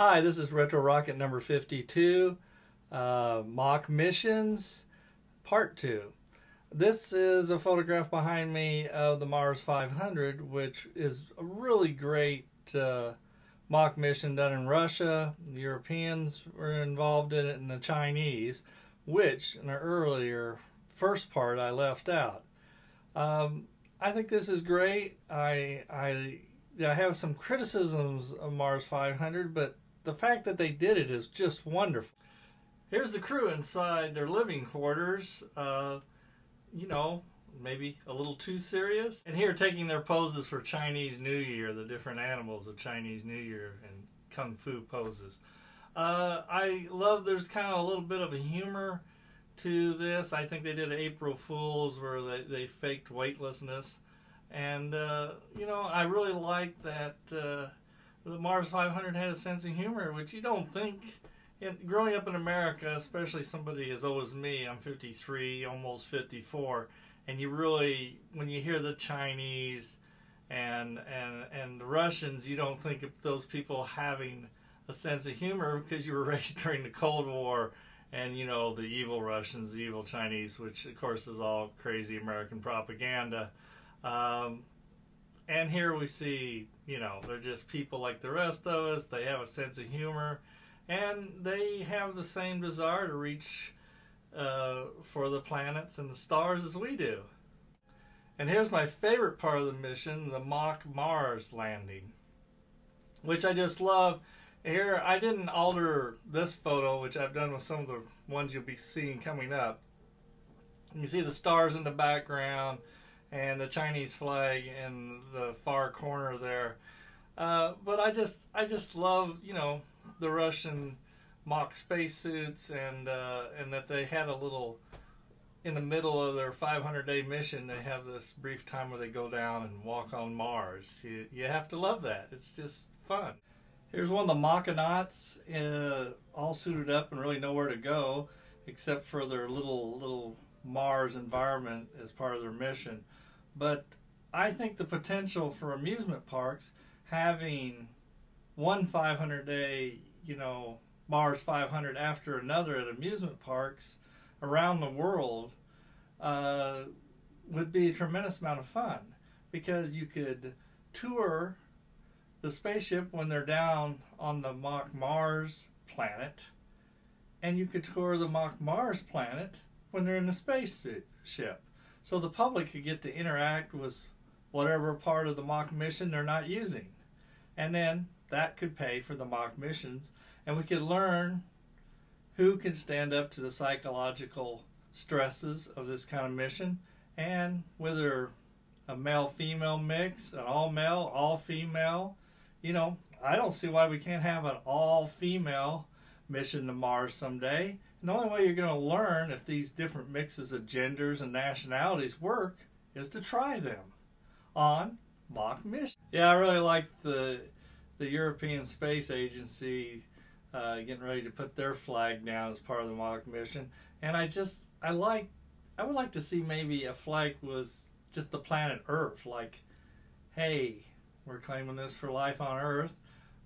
Hi, this is Retro Rocket number 52, Mock Missions, Part 2. This is a photograph behind me of the Mars 500, which is a really great mock mission done in Russia. The Europeans were involved in it, and the Chinese, which in the earlier first part I left out. I think this is great. I have some criticisms of Mars 500, but the fact that they did it is just wonderful. Here's the crew inside their living quarters, you know, maybe a little too serious. And here taking their poses for Chinese New Year, the different animals of Chinese New Year and Kung Fu poses. I love there's kind of a little bit of a humor to this. I think they did April Fools where they faked weightlessness. And, you know, I really like that the Mars 500 had a sense of humor, which you don't think. Growing up in America, especially somebody as old as me, I'm 53, almost 54, and you really, when you hear the Chinese and the Russians, you don't think of those people having a sense of humor because you were raised during the Cold War and, you know, the evil Russians, the evil Chinese, which of course is all crazy American propaganda. And here we see, you know, they're just people like the rest of us. They have a sense of humor, and they have the same desire to reach for the planets and the stars as we do. And here's my favorite part of the mission, the mock Mars landing, which I just love. Here, I didn't alter this photo, which I've done with some of the ones you'll be seeing coming up. You see the stars in the background and the Chinese flag in the far corner there. But I just love, you know, the Russian mock spacesuits and that they had a little, in the middle of their 500-day mission, they have this brief time where they go down and walk on Mars. You have to love that. It's just fun. Here's one of the Mochanauts, all suited up and really nowhere to go except for their little Mars environment as part of their mission. But I think the potential for amusement parks having one 500-day, you know, Mars 500 after another at amusement parks around the world would be a tremendous amount of fun, because you could tour the spaceship when they're down on the mock Mars planet, and you could tour the mock Mars planet when they're in the spaceship. So the public could get to interact with whatever part of the mock mission they're not using. And then that could pay for the mock missions, and we could learn who can stand up to the psychological stresses of this kind of mission, and whether a male-female mix, an all-male, all-female. You know, I don't see why we can't have an all-female mission to Mars someday. And the only way you're going to learn if these different mixes of genders and nationalities work is to try them on mock mission. Yeah, I really like the European Space Agency getting ready to put their flag down as part of the mock mission. And I would like to see maybe a flag was just the planet Earth, like, hey, we're claiming this for life on Earth.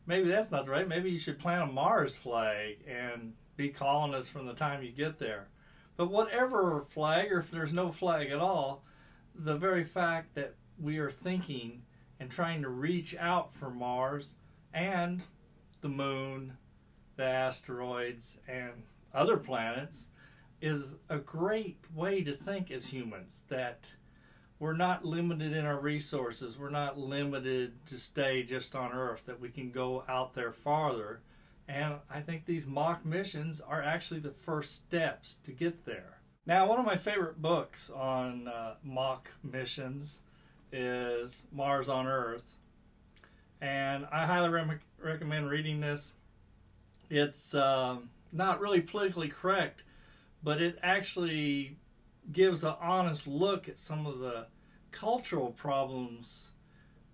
Maybe that's not right. Maybe you should plant a Mars flag and be colonists from the time you get there. But whatever flag, or if there's no flag at all, the very fact that we are thinking and trying to reach out for Mars and the moon, the asteroids, and other planets is a great way to think as humans, that we're not limited in our resources. We're not limited to stay just on Earth, that we can go out there farther. And I think these mock missions are actually the first steps to get there. Now, one of my favorite books on mock missions is Mars on Earth. And I highly recommend reading this. It's not really politically correct, but it actually gives an honest look at some of the cultural problems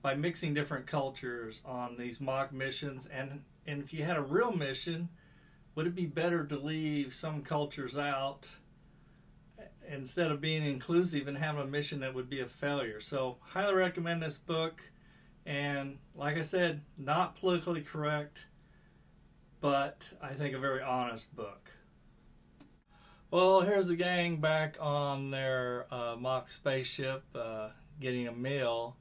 by mixing different cultures on these mock missions. And if you had a real mission, would it be better to leave some cultures out instead of being inclusive and having a mission that would be a failure? So highly recommend this book. And like I said, not politically correct, but I think a very honest book. Well, here's the gang back on their mock spaceship, getting a meal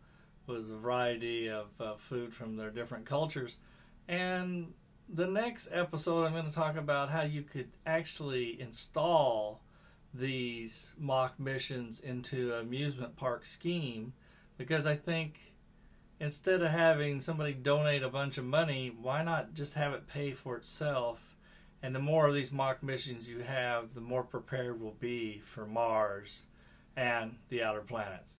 with a variety of food from their different cultures. And the next episode, I'm going to talk about how you could actually install these mock missions into an amusement park scheme, because I think instead of having somebody donate a bunch of money, why not just have it pay for itself? And the more of these mock missions you have, the more prepared we'll be for Mars and the outer planets.